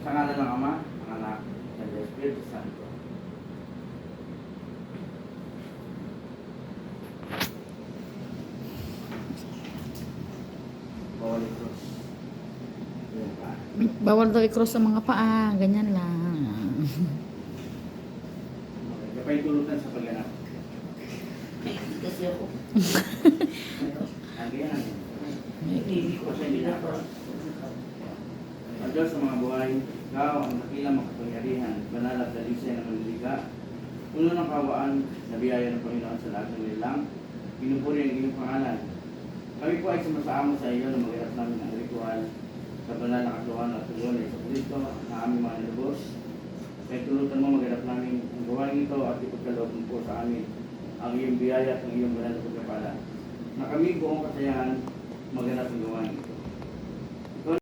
Sa ngalan ng Ama, ng Anak, ng Espiritu Santo. Bawal ito. Yan pa. Bawal daw i-cross sa mga paa. Ganyan lang. Kapag tulutan sa pagganap. Hindi kasi ako. Ang ganyan. Hindi ko siya ginagawa. Ang Diyos sa mga buhay, ikaw ang dakilang makapangyarihan, banal at dalisay ng manliliga. Puno ng kawaan na biyaya ng Panginoon sa lahat ng nilang, pinupuri ang iyong pangalan. Kami po ay sumasama sa iyo na mag-irap namin ang ritual sa banal na katuwan at tulong ng Iso Kristo na aming mga nilubos. Kaya tulutan mo mag-irap namin ang gawain ito at ipagkaloob mo po sa amin ang iyong biyaya at ang iyong banal na pagkapala. Na kami buong kasayahan mag-irap ang gawain ito.